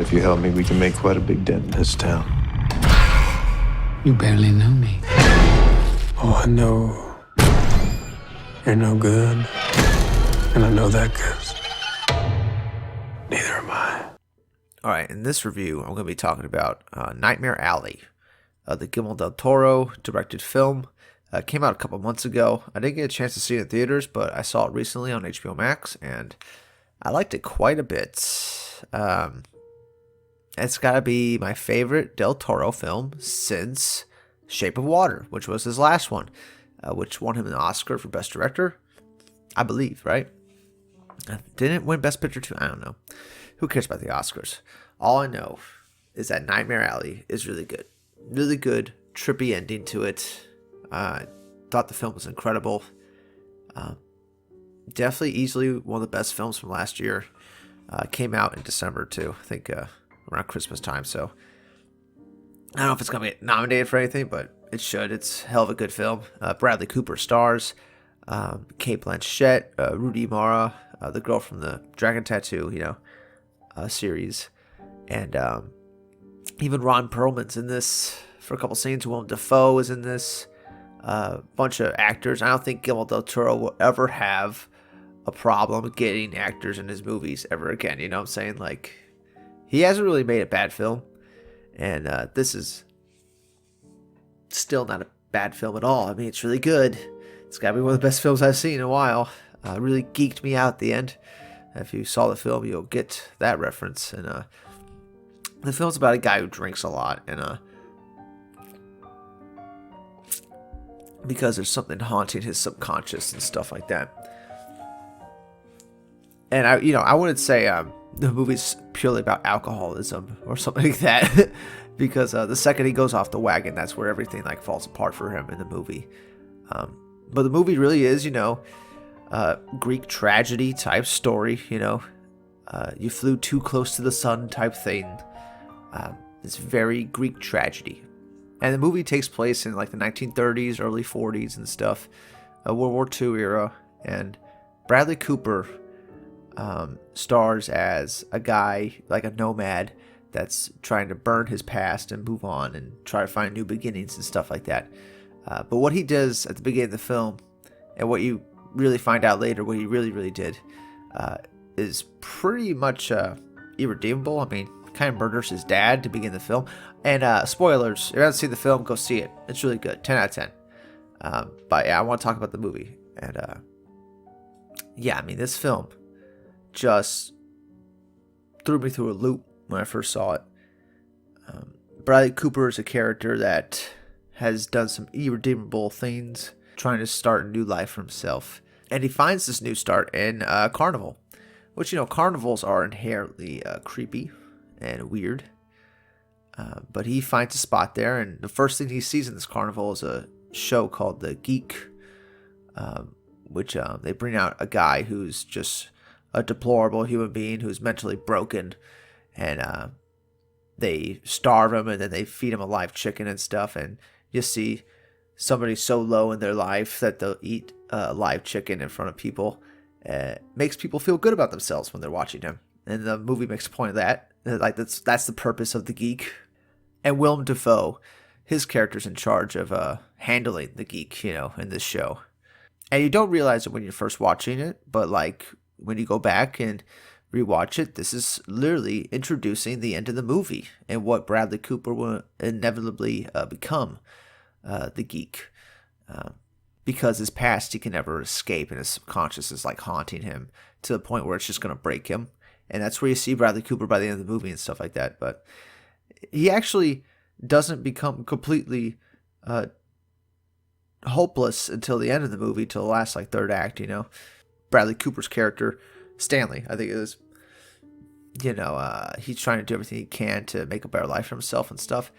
If you help me, we can make quite a big dent in this town. You barely know me. Oh, I know you're no good, and I know that, cause neither am I. All right, in this review, I'm going to be talking about Nightmare Alley, the Guillermo del Toro directed film. Came out a couple months ago. I didn't get a chance to see it in theaters, but I saw it recently on HBO Max, and I liked it quite a bit. It's got to be my favorite Del Toro film since Shape of Water, which was his last one, which won him an Oscar for Best Director, I believe, right? Didn't win Best Picture too? I don't know. Who cares about the Oscars? All I know is that Nightmare Alley is really good. Really good, trippy ending to it. Thought the film was incredible. Definitely easily one of the best films from last year. Came out in December too, I think around Christmas time. So I don't know if it's going to get nominated for anything, but it should. It's a hell of a good film. Bradley Cooper stars. Kate Blanchett, Rudy Mara, the girl from the Dragon Tattoo, series. And even Ron Perlman's in this for a couple scenes. Willem Dafoe is in this. Bunch of actors. I don't think Guillermo del Toro will ever have a problem getting actors in his movies ever again. You know what I'm saying? Like, he hasn't really made a bad film. And this is still not a bad film at all. I mean, it's really good. It's got to be one of the best films I've seen in a while. Really geeked me out at the end. If you saw the film, you'll get that reference. And the film's about a guy who drinks a lot. And because there's something haunting his subconscious and stuff like that. And I wouldn't say the movie's purely about alcoholism or something like that, because the second he goes off the wagon, that's where everything like falls apart for him in the movie. But the movie really is, Greek tragedy type story. You flew too close to the sun type thing. It's very Greek tragedy. And the movie takes place in like the 1930s, early 40s and stuff, World War II era. And Bradley Cooper stars as a guy, like a nomad, that's trying to burn his past and move on and try to find new beginnings and stuff like that. But what he does at the beginning of the film, and what you really find out later, what he really, really did, is pretty much irredeemable. I mean, kind of murders his dad to begin the film. And spoilers, if you haven't seen the film, go see it. It's really good. 10 out of 10. But yeah, I want to talk about the movie. And yeah, I mean, this film just threw me through a loop when I first saw it. Bradley Cooper is a character that has done some irredeemable things, trying to start a new life for himself. And he finds this new start in Carnival, which, carnivals are inherently creepy and weird. But he finds a spot there, and the first thing he sees in this carnival is a show called The Geek, which they bring out a guy who's just a deplorable human being who's mentally broken, and they starve him, and then they feed him a live chicken and stuff, and you see somebody so low in their life that they'll eat live chicken in front of people. Makes people feel good about themselves when they're watching him, and the movie makes a point of that. Like that's the purpose of The Geek. And Willem Dafoe, his character's in charge of handling the geek, in this show. And you don't realize it when you're first watching it, but like when you go back and rewatch it, this is literally introducing the end of the movie and what Bradley Cooper will inevitably become, the geek. Because his past he can never escape, and his subconscious is like haunting him to the point where it's just going to break him. And that's where you see Bradley Cooper by the end of the movie and stuff like that. But he actually doesn't become completely hopeless until the end of the movie, till the last like third act. Bradley Cooper's character, Stanley, I think it is. He's trying to do everything he can to make a better life for himself and stuff.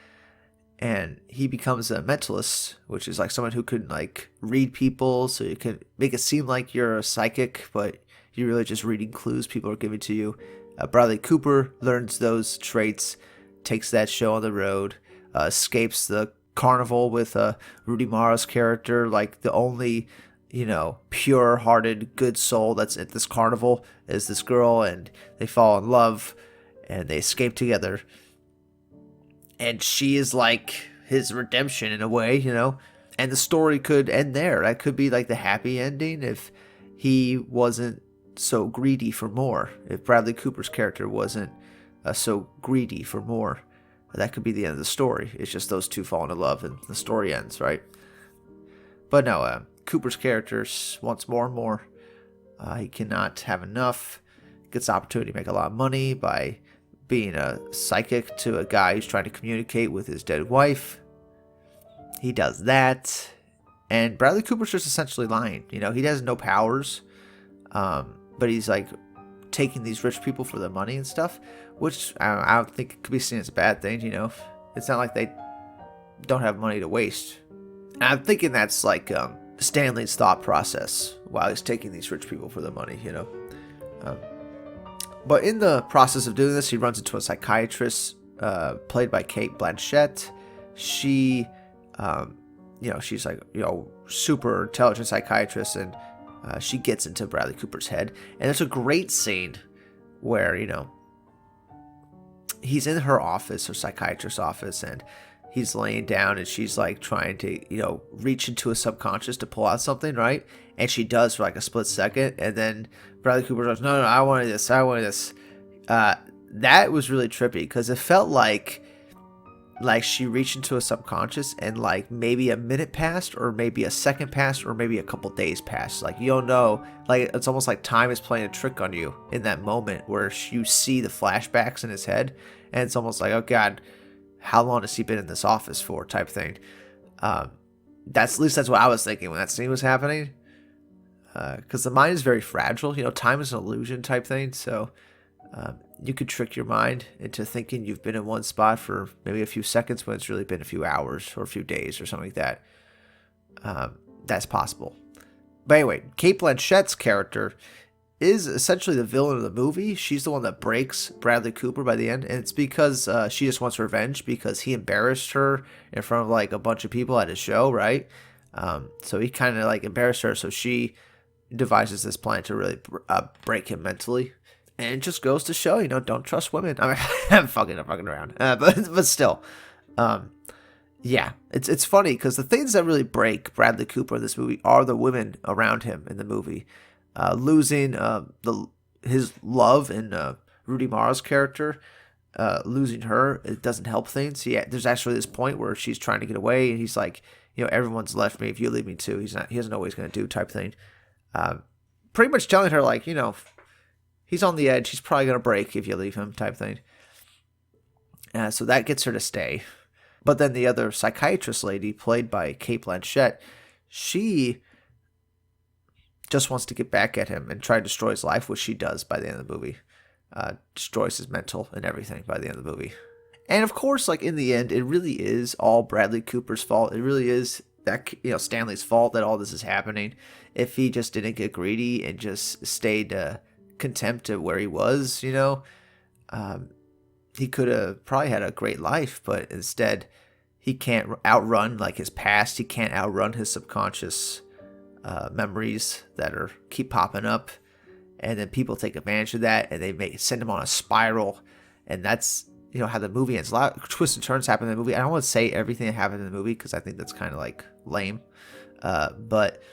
And he becomes a mentalist, which is like someone who can like read people, so you can make it seem like you're a psychic, but you're really just reading clues people are giving to you. Bradley Cooper learns those traits, takes that show on the road, escapes the carnival with Rudy Mara's character, like the only, pure-hearted, good soul that's at this carnival is this girl, and they fall in love. and they escape together. And she is like his redemption in a way, you know? And the story could end there. That could be like the happy ending if he wasn't so greedy for more. If Bradley Cooper's character wasn't so greedy for more. That could be the end of the story. It's just those two falling in love and the story ends, right? But no, Cooper's character wants more and more. He cannot have enough. Gets the opportunity to make a lot of money by being a psychic to a guy who's trying to communicate with his dead wife. He does that. And Bradley Cooper's just essentially lying. You know, he has no powers. But he's like taking these rich people for their money and stuff, which I don't think it could be seen as a bad thing, you know. It's not like they don't have money to waste. And I'm thinking that's like Stanley's thought process while he's taking these rich people for their money, you know. But in the process of doing this, he runs into a psychiatrist played by Cate Blanchett. She, you know, she's like, you know, super intelligent psychiatrist, and she gets into Bradley Cooper's head. And there's a great scene where, you know, he's in her office, her psychiatrist's office, and he's laying down and she's like trying to, you know, reach into his subconscious to pull out something, right? And she does for like a split second. And then Bradley Cooper goes, no, I wanted this. That was really trippy because it felt like she reached into a subconscious and like maybe a minute passed or maybe a second passed or maybe a couple days passed. Like, you don't know, like it's almost like time is playing a trick on you in that moment where you see the flashbacks in his head. And it's almost like, oh God, how long has he been in this office for type thing. That's at least that's what I was thinking when that scene was happening. Because the mind is very fragile. You know, time is an illusion type thing. So you could trick your mind into thinking you've been in one spot for maybe a few seconds when it's really been a few hours or a few days or something like that. That's possible. But anyway, Cate Blanchett's character is essentially the villain of the movie. She's the one that breaks Bradley Cooper by the end. And it's because she just wants revenge because he embarrassed her in front of like a bunch of people at his show, right? So he kind of like embarrassed her. So she devises this plan to really break him mentally. And it just goes to show, you know, don't trust women. I mean, I'm fucking around. But still. Yeah, it's funny because the things that really break Bradley Cooper in this movie are the women around him in the movie. Losing his love in Rudy Mara's character, losing her, it doesn't help things. Yeah, there's actually this point where she's trying to get away, and he's like, you know, everyone's left me. If you leave me too, he doesn't know what he's gonna do, type thing. Pretty much telling her like, you know, he's on the edge. He's probably gonna break if you leave him, type thing. So that gets her to stay. But then the other psychiatrist lady, played by Cate Blanchett, she just wants to get back at him and try to destroy his life, which she does by the end of the movie. Destroys his mental and everything by the end of the movie. And of course, like in the end, it really is all Bradley Cooper's fault. It really is that, you know, Stanley's fault that all this is happening. If he just didn't get greedy and just stayed content to where he was, you know, he could have probably had a great life, but instead he can't outrun like his past. He can't outrun his subconscious memories that keep popping up, and then people take advantage of that and they send him on a spiral. And that's, you know, how the movie ends. A lot of twists and turns happen in the movie. I don't want to say everything that happened in the movie because I think that's kind of like lame, but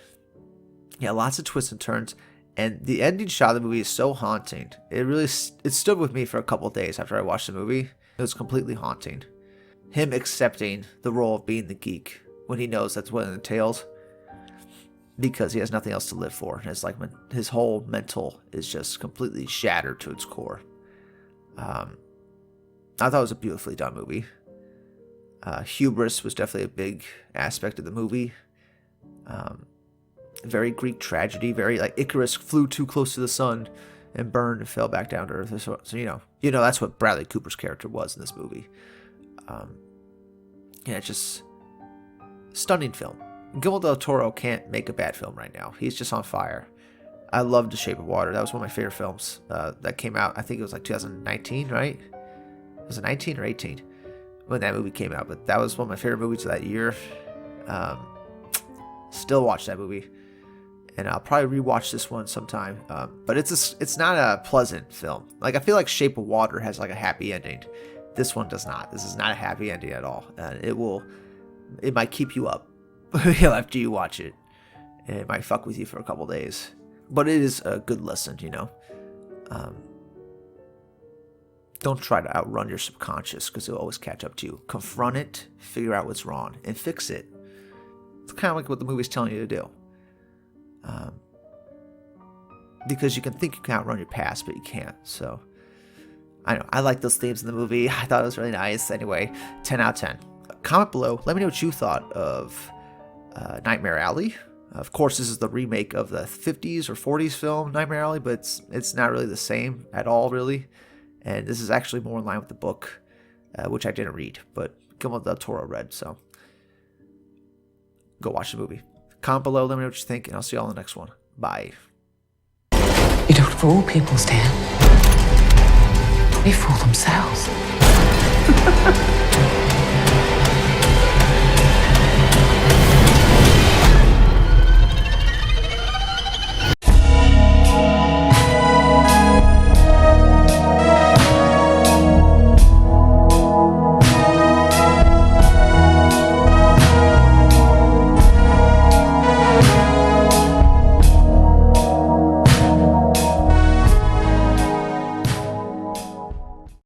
yeah, lots of twists and turns. And the ending shot of the movie is so haunting. It stood with me for a couple of days after I watched the movie. It was completely haunting. Him accepting the role of being the geek when he knows that's what it entails, because he has nothing else to live for. It's like his whole mental is just completely shattered to its core. I thought it was a beautifully done movie. Hubris was definitely a big aspect of the movie. Very Greek tragedy, very like Icarus flew too close to the sun and burned and fell back down to earth. So you know that's what Bradley Cooper's character was in this movie. Yeah, it's just stunning film. Guillermo del Toro can't make a bad film right now. He's just on fire. I loved The Shape of Water. That was one of my favorite films that came out. I think it was like 2019, right? Was it 19 or 18 when that movie came out? But that was one of my favorite movies of that year. Still watch that movie. and I'll probably rewatch this one sometime. But it's not a pleasant film. Like, I feel like Shape of Water has like a happy ending. This one does not. This is not a happy ending at all. It might keep you up after you watch it. And it might fuck with you for a couple days. But it is a good lesson, you know. Don't try to outrun your subconscious, because it'll always catch up to you. Confront it, figure out what's wrong, and fix it. It's kind of like what the movie's telling you to do. Because you can think you can outrun your past, but you can't. So, I know. I like those themes in the movie. I thought it was really nice. Anyway, 10 out of 10. Comment below. Let me know what you thought of Nightmare Alley. Of course, this is the remake of the 50s or 40s film Nightmare Alley, but it's not really the same at all, really. And this is actually more in line with the book, which I didn't read, but Guillermo del Toro read, so go watch the movie. Comment below, let me know what you think, and I'll see you all in the next one. Bye. You don't fool people, Stan. They fool themselves.